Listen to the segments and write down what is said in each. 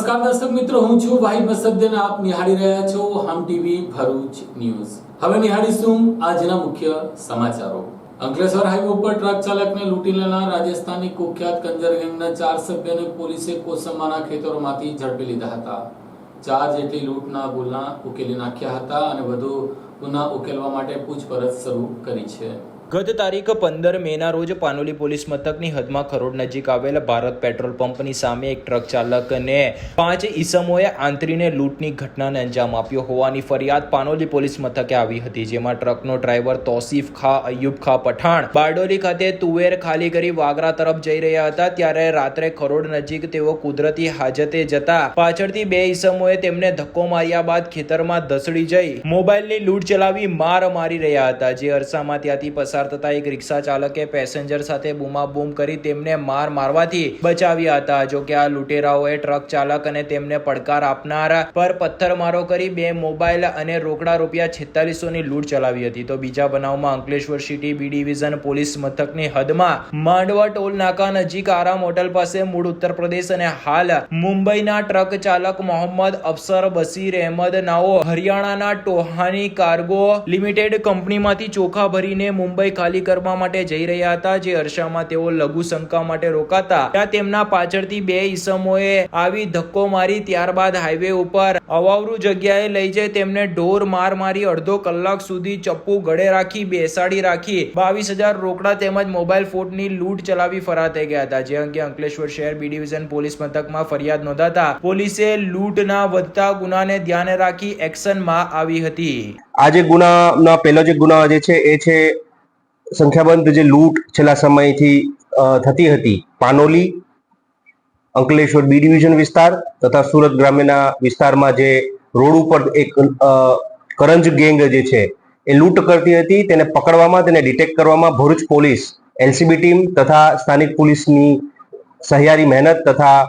નમસ્કાર દર્શક મિત્રો, હું છું વાહિદ મસદ્દેન. આપ નિહાળી રહ્યા છો હમ ટીવી ભરૂચ ન્યૂઝ. હવે નિહાળીશું આજના મુખ્ય સમાચારો. અંકલેશ્વર હાઈવે ઉપર ટ્રક ચાલકને લૂંટી લેનાર રાજસ્થાની કુખ્યાત કંજર ગેંગના 4 સભ્યોને પોલીસે કોસંબાના ખેતરોમાંથી ઝડપી લીધા હતા. 4 જેટલી લૂંટના ગુના ઉકેલી નાખ્યા હતા અને વધુ ગુના ઉકેલવા માટે પૂછપરછ શરૂ કરી છે. ગત તારીખ 15 મેના રોજ પાનોલી પોલીસ મથકની હદમાં ખરોડ નજીક આવેલ ભારત પેટ્રોલ પંપની સામે એક ટ્રક ચાલકને 5 ઈસમોએ આંતરીને લૂંટની ઘટનાને અંજામ આપ્યો હોવાની ફરિયાદ પાનોલી પોલીસ મથકે આવી હતી, જેમાં ટ્રકનો ડ્રાઈવર તોસીફ ખા અયુબ ખા પઠાણ બારડોલી ખાતે તુવેર ખાલી કરી વાગરા તરફ જઈ રહ્યા હતા. ત્યારે રાત્રે ખરોડ નજીક તેઓ કુદરતી હાજતે જતા પાછળથી 2 ઈસમોએ તેમને ધક્કો માર્યા બાદ ખેતરમાં ધસડી જઈ મોબાઈલની લૂંટ ચલાવી માર મારી રહ્યા હતા. જે અરસામાં ત્યાંથી પસાર તથા એક રિક્ષા ચાલકે પેસેન્જર સાથે બૂમાબૂમ કરી તેમને માર મારવાથી બચાવ્યા હતા. જો કે આ લૂંટેરાઓએ ટ્રક ચાલક અને તેમને પડકાર આપનાર પર પથ્થરમારો કરી 2 મોબાઈલ અને રોકડા ₹4600 ની લૂંટ ચલાવી હતી. તો બીજા બનાવમાં Ankleshwar city B division police મથકની હદમાં માંડવા ટોલ નાકા નજીક આરામ હોટલ પાસે મૂળ ઉત્તર પ્રદેશ અને હાલ મુંબઈના ટ્રક ચાલક મોહમ્મદ અફસર બસીર અહેમદ નાઓ હરિયાણાના ટોહાની કાર્ગો લિમિટેડ કંપનીમાંથી ચોખા ભરીને મુંબઈ ખાલી કરવા માટે જઈ રહ્યા હતા. જે અરસામાં તેઓ લઘુ શંકા માટે રોકાતા ત્યાં તેમના પાછળથી 2 ઈસમોએ આવી ધક્કો મારી ત્યારબાદ હાઈવે ઉપર અવાવરૂ જગ્યાએ લઈ જઈ તેમને ઢોર માર મારી અડધો કલાક સુધી ચપ્પુ ગળે રાખી બેસાડી રાખી 22,000 રોકડા તેમજ મોબાઈલ ફોનની લૂંટ ચલાવી ફરાર થઈ ગયા હતા. જે અંગે અંકલેશ્વર શહેર બી ડિવિઝન પોલીસ મથકમાં ફરિયાદ નોંધાતા પોલીસે લૂંટના વધતા ગુનાને ધ્યાને રાખી એક્શનમાં આવી હતી. આ જે ગુનાનો પહેલો જે ગુના જે છે એ છે સંખ્યાબંધ જે લૂંટ છેલ્લા સમયથી થતી હતી પાનોલી, અંકલેશ્વર બી ડિવિઝન વિસ્તાર તથા સુરત ગ્રામ્યના વિસ્તારમાં જે રોડ ઉપર એક કરંજ ગેંગ જે છે એ લૂંટ કરતી હતી. તેને પકડવામાં, તેને ડિટેક્ટ કરવામાં ભરૂચ પોલીસ એલસીબી ટીમ તથા સ્થાનિક પોલીસની સહિયારી મહેનત તથા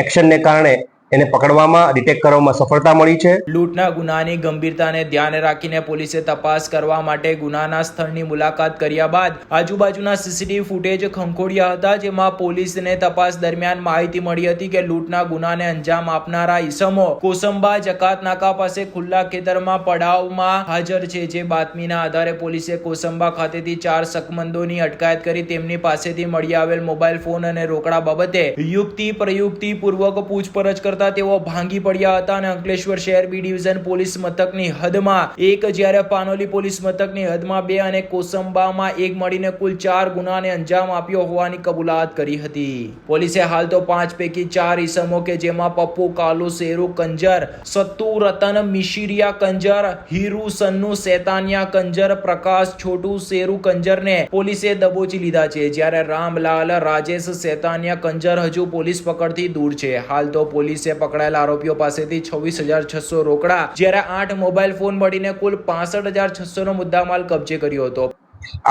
એક્શનને કારણે એને પકડવામાં, ડિટેક્ટ કરવામાં સફળતા મળી છે. લૂંટના ગુનાની ગંભીરતાને ધ્યાને રાખીને પોલીસે તપાસ કરવા માટે ગુનાના સ્થળની મુલાકાત કર્યા બાદ આજુબાજુના સીસીટીવી ફૂટેજ ખંખોળ્યા હતા. જેમાં પોલીસને તપાસ દરમિયાન માહિતી મળી હતી કે લૂંટના ગુનાને અંજામ આપનારા ઈસમો કોસંબા જકાત નાકા પાસે ખુલ્લા ખેતરમાં પડાવમાં હાજર છે. જે બાતમીના આધારે પોલીસે કોસંબા ખાતેથી 4 શકમંદોની અટકાયત કરી તેમની પાસેથી મળી આવેલ મોબાઈલ ફોન અને રોકડા બાબતે યુક્તિ પ્રયુક્તિ પૂર્વક પૂછપરછ કરતા તેઓ ભાંગી પડ્યા હતા અને અંકલેશ્વર શહેર બી ડિવિઝન પોલીસ મથકની હદમાં 1, જ્યારે પાનોલી પોલીસ મથકની હદમાં 2 અને કોસંબામાં 1 મળીને કુલ 4 ગુનાને અંજામ આપ્યો હોવાની કબૂલાત કરી હતી. પોલીસે હાલ તો 5 પૈકી 4 ઈસમો કે જેમાં પપ્પુ કાલુ શેરુ કંજર, સત્તુ રતન મિશિરિયા કંજર, હીરુ સન્નુ શેતાનિયા કંજર, પ્રકાશ છોટુ શેરુ કંજરને પોલીસે દબોચી લીધા છે. જ્યારે રામલાલ રાજેશ શેતાનિયા કંજર હજુ પોલીસ પકડથી દૂર છે. હાલ તો પોલીસે પકડાયેલા આરોપીઓ પાસેથી 26,600 રોકડા જ્યારે 8 મોબાઈલ ફોન મળીને કુલ 65,600 નો મુદ્દામાલ કબજે કર્યો હતો.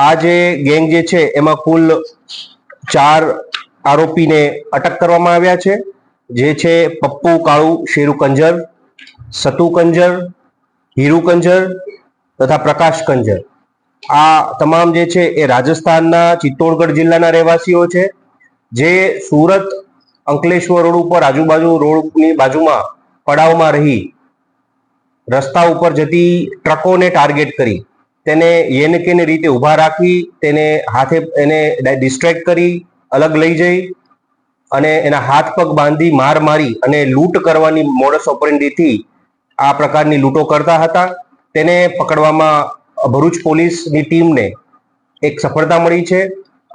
આ જે ગેંગ જે છે એમાં કુલ 4 આરોપીને અટક કરવામાં આવ્યા છે. જે છે પપ્પુ કાળુ શેરુ કંજર, સતુ કંજર, હીરુ કંજર તથા પ્રકાશ કંજર. આ તમામ જે છે એ રાજસ્થાનના ચિત્તોડગઢ જિલ્લાના રહેવાસીઓ છે, જે સુરત અંકલેશ્વર રોડ ઉપર આજુબાજુ રોડની બાજુમાં પડાવમાં રહી રસ્તા ઉપર જતી ટ્રકોને ટાર્ગેટ કરી તેને યેનકેની રીતે ઊભા રાખી તેને હાથે એને ડિસ્ટ્રેક્ટ કરી અલગ લઈ જઈ અને એના હાથ પગ બાંધી માર મારી અને લૂંટ કરવાની મોડસ ઓપરેન્ડીથી આ પ્રકારની લૂંટો કરતા હતા. તેને પકડવામાં ભરૂચ પોલીસની ટીમને એક સફળતા મળી છે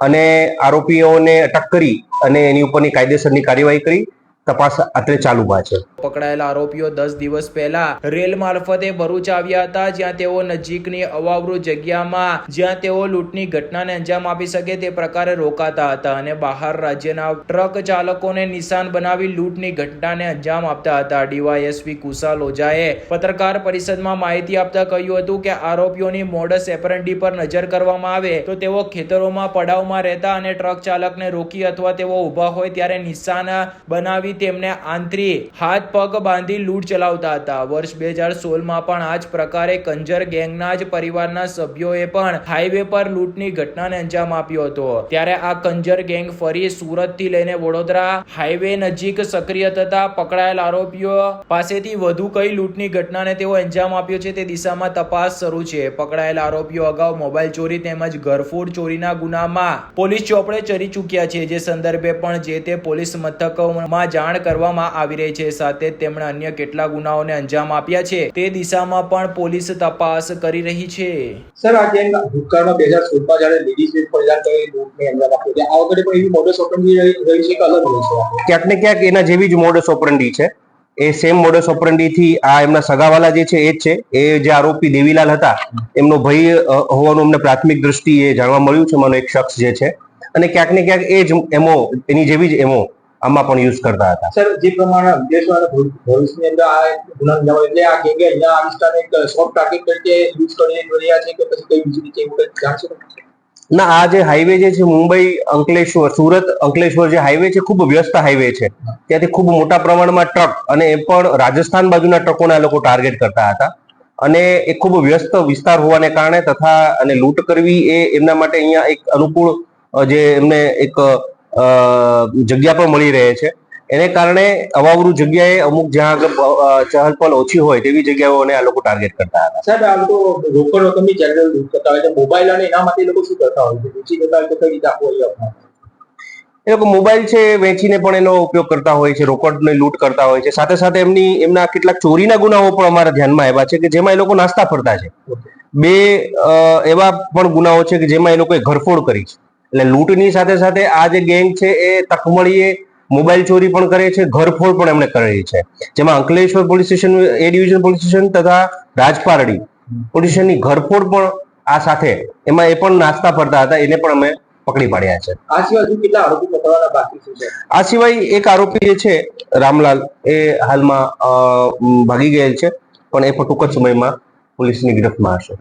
અને આરોપીઓને અટક કરી અને એની ઉપરની કાયદેસરની કાર્યવાહી કરી તપાસ અત્રે ચાલુમાં છે. પકડાયેલા આરોપીઓ 10 દિવસ પહેલા રેલ મારફતે ભરૂચ આવ્યા હતા, જ્યાં તેઓ નજીકની અવાવરૂ જગ્યામાં જ્યાં તેઓ લૂંટની ઘટનાને અંજામ આપી શકે તે પ્રકારે રોકાતા હતા અને બહાર રાજ્યના ટ્રક ચાલકોને નિશાન બનાવી લૂંટની ઘટનાને અંજામ આપતા હતા. ડીવાયએસપી કુશાલ ઓઝાએ પત્રકાર પરિષદમાં માહિતી આપતા કહ્યું હતું કે આરોપીઓની મોડસ ઓપરેન્ડી પર નજર કરવામાં આવે તો તેઓ ખેતરોમાં પડાવમાં રહેતા અને ટ્રક ચાલકને રોકી અથવા તેઓ ઊભા હોય ત્યારે નિશાન બનાવી તેમને આંતરી હાથ પગ બાંધી લૂંટ ચલાવતા હતા. વર્ષ 2016માં પણ આ જ પ્રકારે કંજર ગેંગના જ પરિવારના સભ્યોએ પણ હાઈવે પર લૂંટની ઘટનાને અંજામ આપ્યો હતો. ત્યારે આ કંજર ગેંગ ફરી સુરતથી લઈને વડોદરા હાઈવે નજીક સક્રિય થતા પકડાયેલ આરોપીઓ પાસેથી વધુ કઈ લૂંટની ઘટનાને તેઓ અંજામ આપ્યો છે તે દિશામાં તપાસ શરૂ છે. પકડાયેલ આરોપીઓ અગાઉ મોબાઈલ ચોરી તેમજ ઘરફોડ ચોરીના ગુનામાં પોલીસ ચોપડે ચડી ચૂક્યા છે, જે સંદર્ભે પણ જે તે પોલીસ મથકોમાં જાણ કરવામાં આવી રહી છે. સાથે જ તેમણે અન્ય કેટલા ગુનાઓને અંજામ આપ્યા છે તે દિશામાં પણ પોલીસ તપાસ કરી રહી છે. સર, આ ગેંગ ભૂતકાળમાં 2016માં જ્યારે લેડીઝ પરિધાન કરી લૂંટને અંજામ આપ્યો છે, આ વખતે પણ એવી મોડસ ઓપરેન્ડી રહી છે કે અલગ રહી છે? ક્યાંક ને ક્યાંક એના જેવી જ મોડસ ઓપરેન્ડી છે. એ સેમ મોડસ ઓપરેન્ડી થી આ એમના સગાવાલા જે છે એ જ છે. એ જે આરોપી દેવીલાલ હતા એમનો ભાઈ હોવાનું અમને પ્રાથમિક દ્રષ્ટિએ જાણવા મળ્યું છે, માનો એક શખ્સ જે છે, અને ક્યાંક ને ક્યાંક એ જ એમો એની જેવી જ એમો આમાં પણ યુઝ કરતા હતા. સર, જે પ્રમાણે અંકલેશ્વર અને ભરૂચની અંદર આ ગુના અંજામ એટલે આ ગેંગે અહીંયા આ વિસ્તારને એક સોફ્ટ ટાર્ગેટ તરીકે યુઝ કરી રહ્યા છે કે પછી કઈ બીજી રીતે એવું કંઈક જાણશો? ના, આ જે હાઈવે જે છે મુંબઈ અંકલેશ્વર સુરત અંકલેશ્વર જે હાઈવે છે ખૂબ વ્યસ્ત હાઈવે છે. ત્યાંથી ખૂબ મોટા પ્રમાણમાં ટ્રક અને એ પણ રાજસ્થાન બાજુના ટ્રકોને આ લોકો ટાર્ગેટ કરતા હતા. અને એ ખૂબ વ્યસ્ત વિસ્તાર હોવાને કારણે તથા અને લૂંટ કરવી એ એમના માટે અહીંયા એક અનુકૂળ જે એમને એક જગ્યા પણ મળી રહે છે. એને કારણે અવાવરૂ જગ્યાએ અમુક જ્યાં ચહલ પહલ ઓછી હોય તેવી જગ્યાઓને આ લોકો ટાર્ગેટ કરતા હતા. સાહેબ, આ લોકો રોકડ રકમની જનરલ લૂંટ કરતા હોય છે, મોબાઈલ અને એના માટે એ લોકો શું કરતા હોય છે? વેચી દેતા હોય તો કઈ રીતે આપવું હોય? એ લોકો મોબાઈલ છે વેચીને પણ એનો ઉપયોગ કરતા હોય છે, રોકડની લૂંટ કરતા હોય છે. સાથે સાથે એમના કેટલાક ચોરીના ગુનાઓ પણ અમારા ધ્યાનમાં આવ્યા છે કે જેમાં એ લોકો નાસ્તા ફરતા છે. 2 એવા પણ ગુનાઓ છે કે જેમાં એ લોકોએ ઘરફોડ કરી છે. એટલે લૂંટની સાથે સાથે આ જે ગેંગ છે એ તકમળીએ મોબાઈલ ચોરી પણ કરે છે, ઘરફોડ પણ એમણે કરેલી છે. જેમાં અંકલેશ્વર પોલીસ સ્ટેશન, એ ડિવિઝન પોલીસ સ્ટેશન તથા રાજપારડી પોલીસ સ્ટેશનની ઘરફોડ પણ આ સાથે એમાં એ પણ નાસ્તા ફરતા હતા, એને પણ અમે પકડી પાડ્યા છે. આ સિવાય હજુ કેટલા આરોપી પકડવાના બાકી છે? આ સિવાય એક આરોપી જે છે રામલાલ, એ હાલમાં ભાગી ગયેલ છે, પણ એ પણ ટૂંક જ સમયમાં પોલીસની ગિરફ્તમાં હશે.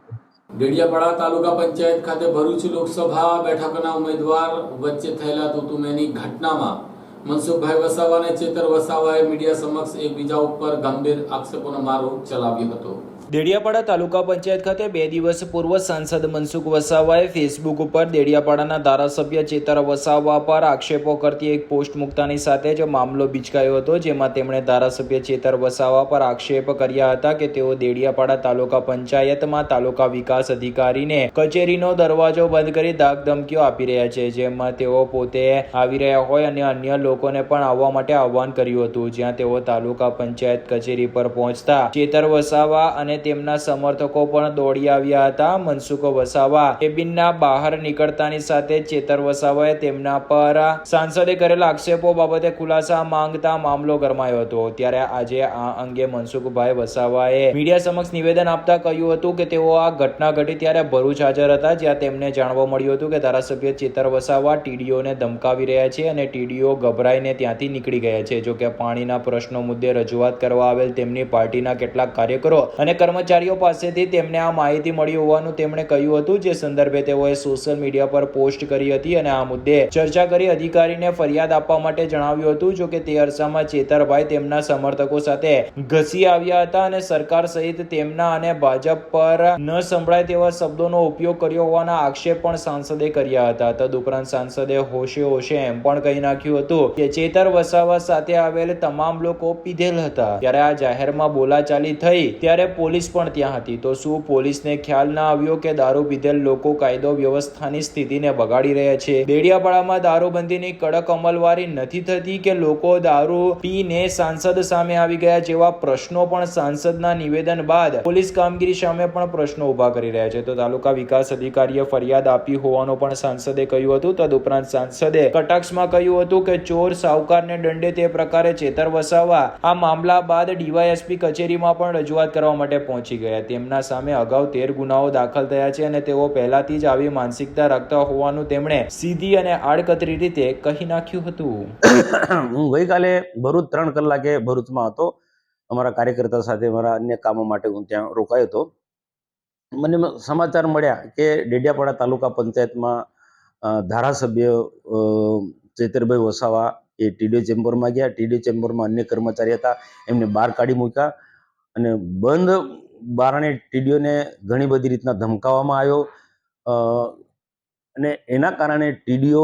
ડેડિયાપાડા તાલુકા પંચાયત ખાતે ભરૂચ લોકસભા બેઠકના ઉમેદવાર વચ્ચે થયેલા તૂતુમેની ઘટનામાં મનસુખભાઈ વસાવા અને ચેતર વસાવાએ મીડિયા સમક્ષ એકબીજા ઉપર ગંભીર આક્ષેપોનો મારો ચલાવ્યો હતો. દેડિયાપાડા તાલુકા પંચાયત ખાતે 2 દિવસ પૂર્વ સાંસદ મનસુખ વસાવાએ ફેસબુક ઉપર દેડિયાપાડાના ધારાસભ્ય ચેતર વસાવા પર આક્ષેપો કરતી એક પોસ્ટ મૂકતાની સાથે જ મામલો બીચકાયો હતો, જેમાં તેમણે ધારાસભ્ય ચેતર વસાવા પર આક્ષેપ કર્યા હતા કે તેઓ દેડિયાપાડા તાલુકા પંચાયતમાં તાલુકા વિકાસ અધિકારીને કચેરીનો દરવાજો બંધ કરી ધાકધમકીઓ આપી રહ્યા છે, જેમાં તેઓ પોતે આવી રહ્યા હોય અને અન્ય લોકોને પણ આવવા માટે આહવાન કર્યું હતું. જ્યાં તેઓ તાલુકા પંચાયત કચેરી પર પહોંચતા ચેતર વસાવા અને તેમના સમર્થકો પણ દોડી આવ્યા હતા. મનસુખ વસાવા કેબિનના બહાર નીકળતાની સાથે ચેતર વસાવાએ તેમના પર સાંસદે કરેલા આક્ષેપો બાબતે ખુલાસા માંગતા મામલો ગરમાયો હતો. ત્યારે આજે આ અંગે મનસુખભાઈ વસાવાએ મીડિયા સમક્ષ નિવેદન આપતા કહ્યું હતું કે તેઓ આ ઘટના ઘટી ત્યારે ભરૂચ હાજર હતા, જ્યાં તેમને જાણવા મળ્યું હતું કે ધારાસભ્ય ચેતર વસાવા ટીડીઓને ધમકાવી રહ્યા છે અને ટીડીઓ ગભરાઈને ત્યાંથી નીકળી ગયા છે. જોકે પાણીના પ્રશ્નો મુદ્દે રજૂઆત કરવા આવેલ તેમની પાર્ટીના કેટલાક કાર્યકરો અને કર્મચારીઓ પાસેથી તેમને આ માહિતી મળી હોવાનું તેમણે કહ્યું હતું, જે સંદર્ભે તેઓએ સોશિયલ મીડિયા પર પોસ્ટ કરી હતી અને આ મુદ્દે ચર્ચા કરી અધિકારીને ફરિયાદ આપવા માટે જણાવ્યું હતું. જોકે તે અરસામાં ચેતરભાઈ તેમના સમર્થકો સાથે ઘસી આવ્યા હતા અને સરકાર સહિત તેમના અને ભાજપ પર ન સંભળાય તેવા શબ્દોનો ઉપયોગ કર્યો હોવાના આક્ષેપ પણ સાંસદે કર્યા હતા. તદુપરાંત સાંસદે હોશે હોશે એમ પણ કહી નાખ્યું હતું કે ચેતર વસાવા સાથે આવેલ તમામ લોકો પીધેલ હતા. ત્યારે આ જાહેરમાં બોલાચાલી થઈ ત્યારે પોલીસ પણ ત્યાં હતી. તો શું પોલીસને ખ્યાલ ના આવ્યો કે દારૂ પીધેલ લોકો કાયદો વ્યવસ્થાની સ્થિતિને બગાડી રહ્યા છે? દેડિયાપાડામાં દારૂબંધીની કડક અમલવારી નથી થતી કે લોકો દારૂ પીને સાંસદ સામે આવી ગયા જેવા પ્રશ્નો પણ સાંસદના નિવેદન બાદ પોલીસ કામગીરી સામે પણ પ્રશ્નો ઉભા કરી રહ્યા છે. તો તાલુકા વિકાસ અધિકારીએ ફરિયાદ આપી હોવાનું પણ સાંસદે કહ્યું હતું. તદુપરાંત સાંસદે કટાક્ષમાં કહ્યું હતું કે ચોર સાહુકારને દંડે તે પ્રકારે ચેતર વસાવા આ મામલા બાદ ડીવાયએસપી કચેરીમાં પણ રજૂઆત કરવા માટે પહોંચી ગયા. તેમના સામે અગાઉ 13 ગુનાઓ દાખલ થયા છે અને તેઓ પહેલાથી જ આવી માનસિકતા રાખતા હોવાનું તેમણે સીધી અને આડકતરી રીતે કહી નાખ્યું હતું. હું ગઈકાલે ભરૂચ 3 કલાકે ભરૂચમાં હતો. અમારા કાર્યકર્તા સાથે મારા અન્ય કામો માટે હું ત્યાં રોકાયો હતો. મને સમાચાર મળ્યા કે ડેડિયાપાડા તાલુકા પંચાયતમાં ધારાસભ્ય ચેતરભાઈ વસાવા એ ટીડીઓ ચેમ્બરમાં ગયા. ટીડીઓ ચેમ્બરમાં અન્ય કર્મચારી હતા, એમને બહાર કાઢી મૂક્યા અને બંધ બારણે ટીડીઓને ઘણી બધી રીતના ધમકાવવામાં આવ્યો અને એના કારણે ટીડીઓ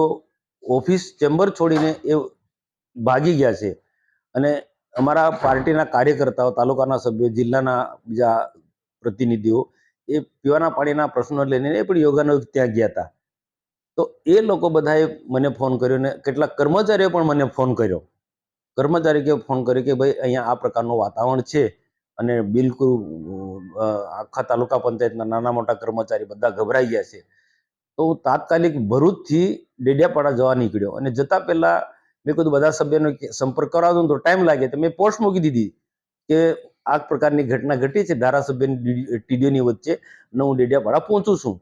ઓફિસ ચેમ્બર છોડીને એ ભાગી ગયા છે. અને અમારા પાર્ટીના કાર્યકર્તાઓ, તાલુકાના સભ્યો, જિલ્લાના બીજા પ્રતિનિધિઓ એ પીવાના પાણીના પ્રશ્નો લઈને એ પણ યોગાનો ત્યાં ગયા હતા. તો એ લોકો બધાએ મને ફોન કર્યો ને કેટલાક કર્મચારીઓ પણ મને ફોન કર્યો. કર્મચારીએ ફોન કર્યો કે ભાઈ અહીંયા આ પ્રકારનું વાતાવરણ છે અને બિલકુલ આખા તાલુકા પંચાયતના નાના મોટા કર્મચારી બધા ગભરાઈ ગયા છે. તો હું તાત્કાલિક ભરૂચથી ડેડિયાપાડા જવા નીકળ્યો અને જતા પહેલા મેં કીધું બધા સભ્યોનો સંપર્ક કરાવજો તો ટાઈમ લાગે, તો મેં પોસ્ટ મૂકી દીધી કે આ પ્રકારની ઘટના ઘટી છે ધારાસભ્યની ટીડીઓની વચ્ચે અને હું ડેડિયાપાડા પહોંચું છું.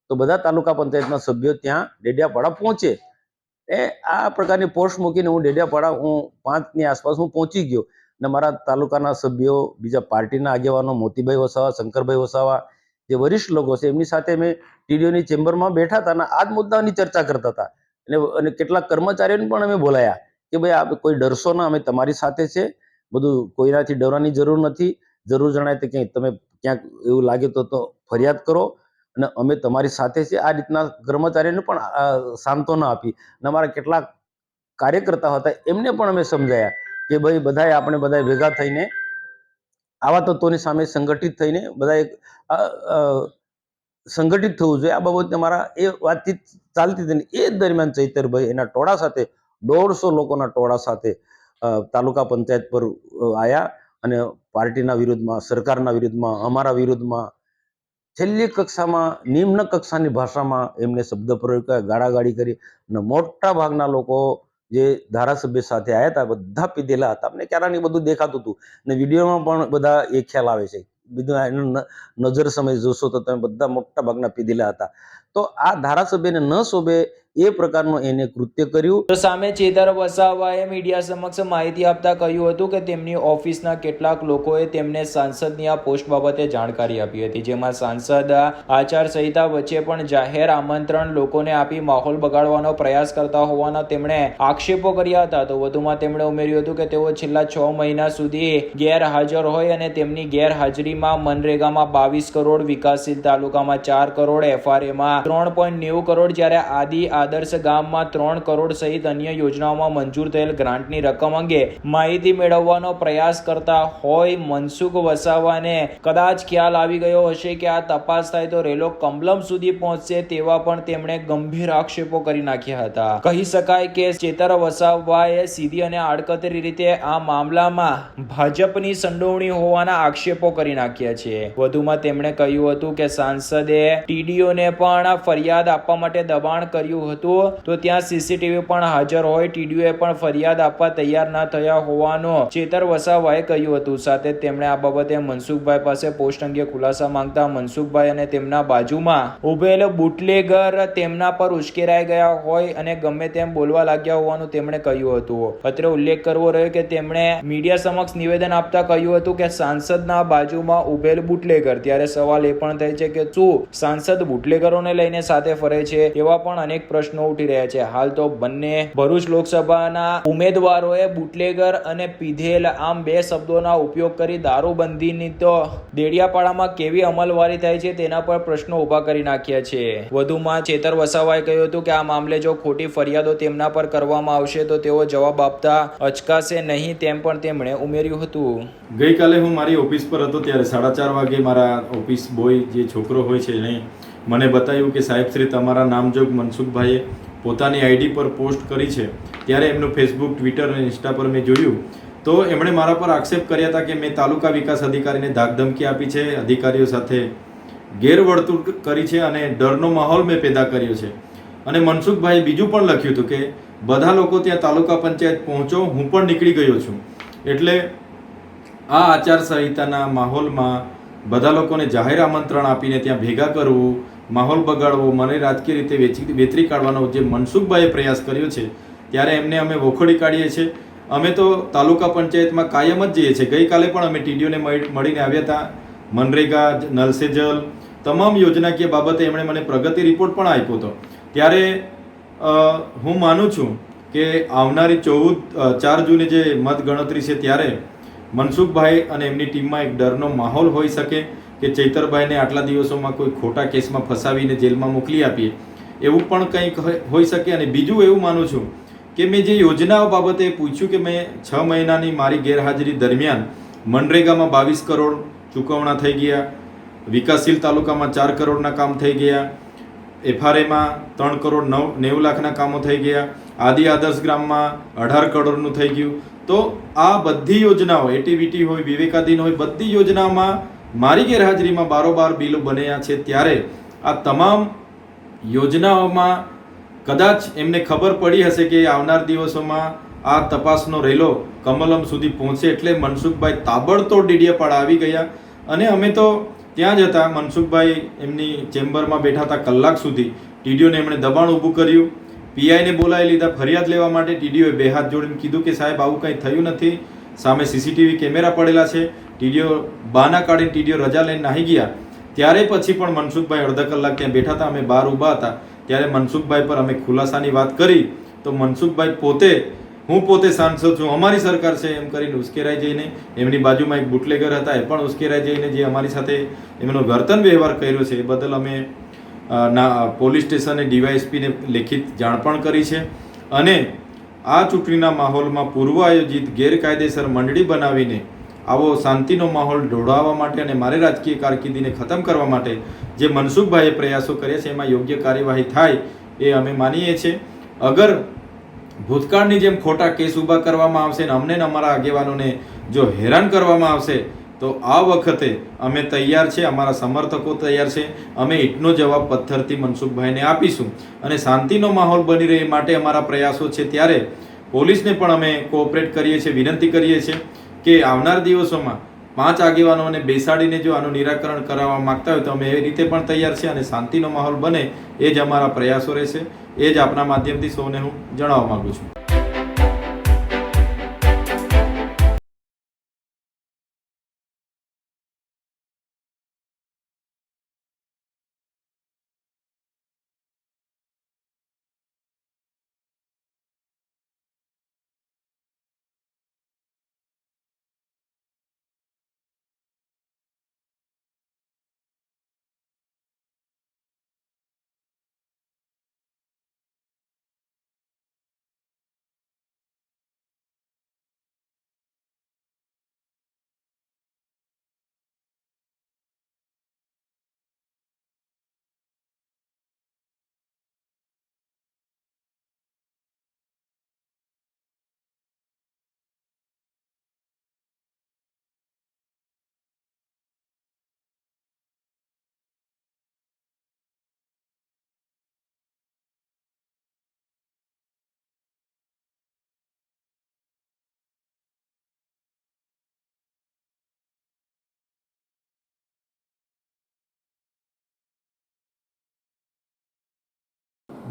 તો બધા તાલુકા પંચાયતના સભ્યો ત્યાં ડેડિયાપાડા પહોંચે. આ પ્રકારની પોસ્ટ મૂકીને હું ડેડિયાપાડા 5ની આસપાસ હું પહોંચી ગયો અને મારા તાલુકાના સભ્યો, બીજા પાર્ટીના આગેવાનો, મોતીભાઈ વસાવા, શંકરભાઈ વસાવા, જે વરિષ્ઠ લોકો છે એમની સાથે મેં ટીડીઓની ચેમ્બરમાં બેઠા હતા અને આ જ મુદ્દાની ચર્ચા કરતા હતા. અને કેટલાક કર્મચારીઓને પણ અમે બોલાયા કે ભાઈ આપ કોઈ ડરશો ના, અમે તમારી સાથે છે, બધું કોઈનાથી ડરવાની જરૂર નથી. જરૂર જણાય તો ક્યાંય તમે ક્યાંક એવું લાગે તો ફરિયાદ કરો અને અમે તમારી સાથે છે. આ રીતના કર્મચારીઓને પણ સાંત્વના આપી અને અમારા કેટલાક કાર્યકર્તા હતા એમને પણ અમે સમજાયા કે ભાઈ બધાએ આપણે બધાએ ભેગા થઈને આવા તત્વોની સામે સંગઠિત થઈને બધાએ સંગઠિત થવું જોઈએ. આ બાબતે અમારા એ વાતચીત ચાલતી હતી. એ દરમિયાન ચૈતરભાઈ એના ટોળા સાથે 150 લોકોના ટોળા સાથે તાલુકા પંચાયત પર આવ્યા અને પાર્ટીના વિરુદ્ધમાં, સરકારના વિરુદ્ધમાં, અમારા વિરુદ્ધમાં છેલ્લી કક્ષામાં નિમ્ન કક્ષાની ભાષામાં એમને શબ્દ પ્રયોગ કર્યા, ગાળાગાળી કરી અને મોટા ભાગના લોકો જે ધારાસભ્ય સાથે આવ્યા હતા બધા પીધેલા હતા. અમને ક્યારેય બધું દેખાતું હતું અને વિડીયોમાં પણ બધા એ ખ્યાલ આવે છે. બીજું નજર સમય જોશો તો તમે બધા મોટા ભાગના પીધેલા હતા. તો આ ધારાસભ્યને ન શોભે એ પ્રકારનું એને કૃત્ય કર્યું. તો સામે ચેતર વસાવાએ મીડિયા સમક્ષ માહિતી આપતા કહ્યું હતું કે તેમની ઓફિસના કેટલાક લોકોએ તેમને સાંસદની આ પોસ્ટ બાબતે જાણકારી આપી હતી, જેમાં સાંસદ આચારસંહિતા વચ્ચે પણ જાહેર આમંત્રણ લોકોને આપી માહોલ બગાડવાનો પ્રયાસ કરતા હોવાના તેમણે આક્ષેપો કર્યા હતા. તો વધુમાં તેમણે ઉમેર્યું હતું કે તેઓ છેલ્લા 6 મહિના સુધી ગેરહાજર હોય અને તેમની ગેરહાજરીમાં મનરેગામાં 22 કરોડ, વિકાસશીલ તાલુકામાં 4 કરોડ, FRAમાં 3.90 કરોડ, જ્યારે આદર્શ ગામમાં 3 કરોડ સહિત અન્ય યોજનાઓમાં મંજૂર થયેલ ગ્રાન્ટની રકમ અંગે માહિતી મેળવવાનો પ્રયાસ કરતા હોય. મનસુખ વસાવાને કદાચ ખ્યાલ આવી ગયો હશે કે આ તપાસ થાય તો રેલો કમલમ સુધી પહોંચશે તેવા પણ તેમણે ગંભીર આક્ષેપો કરી નાખ્યા હતા. કહી શકાય કે ચેતર વસાવાએ સીધી અને આડકતરી રીતે આ મામલામાં ભાજપની સંડોવણી હોવાના આક્ષેપો કરી નાખ્યા છે. વધુમાં તેમણે કહ્યું હતું કે સાંસદે ટીડીઓને પણ ફરિયાદ આપવા માટે દબાણ કર્યું હતું, તો ત્યાં સીસીટીવી પણ હાજર હોય. ટીડીઓએ પણ ફરિયાદ આપવા તૈયાર ના થયા હોવાનું ચેતર વસાવાએ કહ્યું હતું. સાથે તેમણે આ બાબતે મનસુખભાઈ પાસે પોસ્ટ અંગે ખુલાસા માંગતા મનસુખભાઈ અને તેમના બાજુમાં ઉભેલ બુટલેગર તેમના પર ઉશ્કેરાઈ ગયા હોય અને ગમે તેમ બોલવા લાગ્યા હોવાનું તેમણે કહ્યું હતું. અત્રે ઉલ્લેખ કરવો રહ્યો કે તેમણે મીડિયા સમક્ષ નિવેદન આપતા કહ્યું હતું કે સાંસદના બાજુમાં ઉભેલ બુટલેગર. ત્યારે સવાલ એ પણ થાય છે કે શું સાંસદ બુટલેગરોને લઈને સાથે ફરે છે? એવા પણ અનેક પ્રશ્નો ઉઠી રહ્યા છે. હાલ તો બંને ભરૂચ લોકસભાના ઉમેદવારોએ બુટલેગર અને પીધેલ આમ 2 શબ્દોના ઉપયોગ કરી દારૂબંધીની તો ડેડિયાપાડામાં કેવી અમલવારી થાય છે તેના પર પ્રશ્નો ઉભા કરી નાખ્યા છે. વધુમાં ચેતર વસાવાએ કહ્યું હતું કે આ મામલે જો ખોટી ફરિયાદો તેમના પર કરવામાં આવશે તો તેઓ જવાબ આપતા અચકાશે નહીં, તેમ પણ તેમણે ઉમેર્યું હતું. ગઈકાલે હું મારી ઓફિસ પર હતો ત્યારે 4:30 વાગે મારા ઓફિસ બોય જે છોકરો હોય છે એને મને બતાવ્યું કે સાહેબ શ્રી તમારા નામજોગ મનસુખભાઈએ પોતાની આઈડી પર પોસ્ટ કરી છે. ત્યારે એમનું ફેસબુક, ટ્વિટર અને ઇન્સ્ટા પર મેં જોયું તો એમણે મારા પર આક્ષેપ કર્યા હતા કે મેં તાલુકા વિકાસ અધિકારીને ધાકધમકી આપી છે, અધિકારીઓ સાથે ગેરવર્તણૂક કરી છે અને ડરનો માહોલ મેં પેદા કર્યો છે. અને મનસુખભાઈએ બીજું પણ લખ્યું હતું કે બધા લોકો ત્યાં તાલુકા પંચાયત પહોંચો, હું પણ નીકળી ગયો છું. એટલે આ આચારસંહિતાના માહોલમાં બધા લોકોને જાહેર આમંત્રણ આપીને ત્યાં ભેગા કરવું, માહોલ બગાડવો, મને રાજકીય રીતે વેતરી કાઢવાનો જે મનસુખભાઈએ પ્રયાસ કર્યો છે ત્યારે એમને અમે વખોડી કાઢીએ છીએ. અમે તો તાલુકા પંચાયતમાં કાયમ જ જઈએ છીએ. ગઈકાલે પણ અમે ટીડીઓને મળીને આવ્યા હતા. મનરેગા, નલ સે જલ તમામ યોજનાકીય બાબતે એમણે મને પ્રગતિ રિપોર્ટ પણ આપ્યો હતો. ત્યારે હું માનું છું કે આવનારી 4 જૂને જે મતગણતરી છે ત્યારે મનસુખભાઈ અને એમની ટીમમાં એક ડરનો માહોલ હોઈ શકે કે ચૈતરભાઈને આટલા દિવસોમાં કોઈ ખોટા કેસમાં ફસાવીને જેલમાં મોકલી આપીએ, એવું પણ કંઈક હોઈ શકે. અને બીજું એવું માનું છું કે મેં જે યોજનાઓ બાબતે પૂછ્યું કે મેં 6 મહિનાની મારી ગેરહાજરી દરમિયાન મનરેગામાં 22 કરોડ ચૂકવણા થઈ ગયા, વિકાસશીલ તાલુકામાં 4 કરોડના કામ થઈ ગયા, FRAમાં 3 કરોડ 90 લાખના કામો થઈ ગયા, આદિ આદર્શ ગ્રામમાં 18 કરોડનું થઈ ગયું. તો આ બધી યોજનાઓ એટીવીટી હોય, વિવેકાધીન હોય, બધી યોજનાઓમાં મારી ગેરહાજરીમાં બારોબાર બિલો બન્યા છે. ત્યારે આ તમામ યોજનાઓમાં કદાચ એમને ખબર પડી હશે કે આવનાર દિવસોમાં આ તપાસનો રેલો કમલમ સુધી પહોંચે, એટલે મનસુખભાઈ તાબડતોડ ડીડીયાપાડા આવી ગયા. અને અમે તો ત્યાં જ હતા, મનસુખભાઈ એમની ચેમ્બરમાં બેઠા હતા કલાક સુધી. ટીડીઓને એમણે દબાણ ઊભું કર્યું, પીઆઈને બોલાવી લીધા ફરિયાદ લેવા માટે. ટીડીઓએ 2 હાથ જોડીને કીધું કે સાહેબ આવું કંઈ થયું નથી, સામે સીસીટીવી કેમેરા પડેલા છે. ટીડીઓ બહાના કાઢીને ટીડીઓ રજા લઈને નાહી ગયા. ત્યારે પછી પણ મનસુખભાઈ અડધા કલાક ત્યાં બેઠા હતા, અમે બહાર ઊભા હતા. ત્યારે મનસુખભાઈ પર અમે ખુલાસાની વાત કરી તો મનસુખભાઈ હું પોતે સાંસદ છું, અમારી સરકાર છે એમ કરીને ઉશ્કેરાઈ જઈને, એમની બાજુમાં એક બુટલેગર હતા એ પણ ઉશ્કેરાઈ જઈને જે અમારી સાથે એમનો વર્તન વ્યવહાર કર્યો છે એ બદલ અમે પોલીસ સ્ટેશને ડીવાયએસપીને લેખિત જાણ પણ કરી છે. અને આ ચૂંટણીના માહોલમાં પૂર્વ આયોજિત ગેરકાયદેસર મંડળી બનાવીને આવો શાંતિનો માહોલ ઢોળાવવા માટે અને મારી રાજકીય કારકિર્દીને ખતમ કરવા માટે જે મનસુખભાઈએ પ્રયાસો કર્યા છે એમાં યોગ્ય કાર્યવાહી થાય એ અમે માનીએ છીએ. અગર ભૂતકાળની જેમ ખોટા કેસ ઊભા કરવામાં આવશે ને અમને અમારા આગેવાનોને જો હેરાન કરવામાં આવશે તો આ વખતે અમે તૈયાર છે, અમારા સમર્થકો તૈયાર છે. અમે ઈંટનો જવાબ પથ્થરથી મનસુખભાઈને આપીશું અને શાંતિનો માહોલ બની રહે માટે અમારા પ્રયાસો છે. ત્યારે પોલીસને પણ અમે કોઓપરેટ કરીએ છીએ, વિનંતી કરીએ છીએ કે આવનાર દિવસોમાં 5 આગેવાનોને બેસાડીને જો આનું નિરાકરણ કરાવવા માંગતા હોય તો અમે એ રીતે પણ તૈયાર છે. અને શાંતિનો માહોલ બને એ જ અમારા પ્રયાસો રહેશે. એ જ આપના માધ્યમથી સૌને હું જણાવવા માંગુ છું.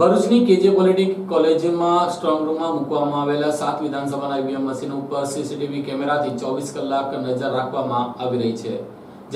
ભરૂચની કેજે પોલિટેકનિક કોલેજમાં સ્ટ્રોંગ રૂમમાં મૂકવામાં આવેલા 7 વિધાનસભાના ઈવીએમ મશીન ઉપર સીસીટીવી કેમેરાથી 24 કલાક નજર રાખવામાં આવી રહી છે,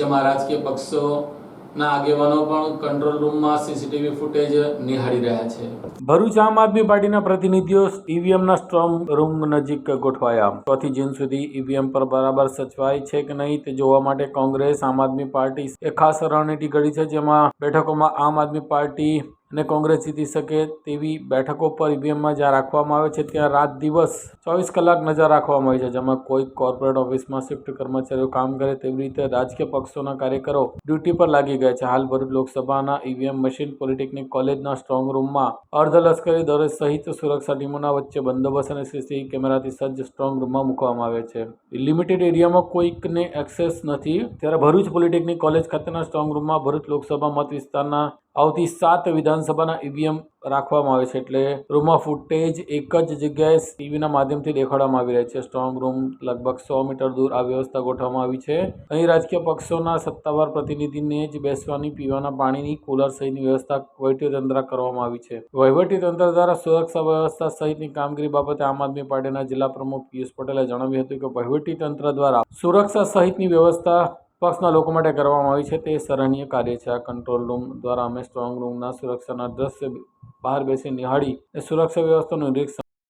જેમાં રાજકીય પક્ષોના આગેવાનો પણ કંટ્રોલ રૂમમાં સીસીટીવી ફૂટેજ નિહાળી રહ્યા છે. ભરૂચ આમ આદમી પાર્ટીના પ્રતિનિધિઓ ઈવીએમના સ્ટ્રોંગ રૂમ નજીક ગોઠવાયા. 4 જૂન સુધી ઈવીએમ પર બરાબર સચવાય છે કે નહીં તે જોવા માટે કોંગ્રેસ આમ આદમી પાર્ટી એ ખાસ રણનીતિ ઘડી છે, જેમાં બેઠકોમાં આમ આદમી પાર્ટી અને કોંગ્રેસ જીતી શકે તેવી બેઠકો પર ઈવીએમમાં જ્યાં રાખવામાં આવે છે ત્યાં રાત દિવસ 24 કલાક નજર રાખવામાં આવી છે, જેમાં કોઈ કોર્પોરેટ ઓફિસમાં શિફ્ટ કર્મચારીઓ કામ કરે તેવી રીતે રાજકીય પક્ષોના કાર્યકરો ડ્યુટી પર લાગી ગયા છે. હાલ ભરૂચ લોકસભાના ઈવીએમ મશીન પોલિટેકનિક કોલેજના સ્ટ્રોંગ રૂમમાં અર્ધલશ્કરી દળો સહિત સુરક્ષા ટીમોના વચ્ચે બંદોબસ્ત અને સીસીટીવી કેમેરાથી સજ્જ સ્ટ્રોંગ રૂમમાં મૂકવામાં આવે છે. લિમિટેડ એરિયામાં કોઈકને એક્સેસ નથી, ત્યારે ભરૂચ પોલિટેકનિક કોલેજ ખાતેના સ્ટ્રોંગ રૂમમાં ભરૂચ લોકસભા મત વિસ્તારના આવતી 7 વિધાનસભાના ઈવીએમ રાખવામાં આવે છે, એટલે રૂમમાં ફૂટેજ એક જ જગ્યાએ ટીવીના માધ્યમથી દેખાડવામાં આવી રહી છે. સ્ટ્રોંગ રૂમ લગભગ 100 મીટર દૂર આ વ્યવસ્થા ગોઠવવામાં આવી છે. અહીં રાજકીય પક્ષોના સત્તાવાર પ્રતિનિધિને જ બેસવાની, પીવાના પાણીની, કુલર સહિતની વ્યવસ્થા વહીવટીતંત્ર કરવામાં આવી છે. વહીવટીતંત્ર દ્વારા સુરક્ષા વ્યવસ્થા સહિતની કામગીરી બાબતે આમ આદમી પાર્ટીના જિલ્લા પ્રમુખ પિયુષ પટેલે જણાવ્યું હતું કે વહીવટીતંત્ર દ્વારા સુરક્ષા સહિતની વ્યવસ્થા પક્ષના લોકો માટે કરવામાં આવી છે, તે સરાહનીય કાર્ય છે. આ કંટ્રોલ રૂમ દ્વારા અમે સ્ટ્રોંગ રૂમના સુરક્ષાના દ્રશ્ય બહાર બેસી નિહાળી સુરક્ષા વ્યવસ્થાનું નિરીક્ષણ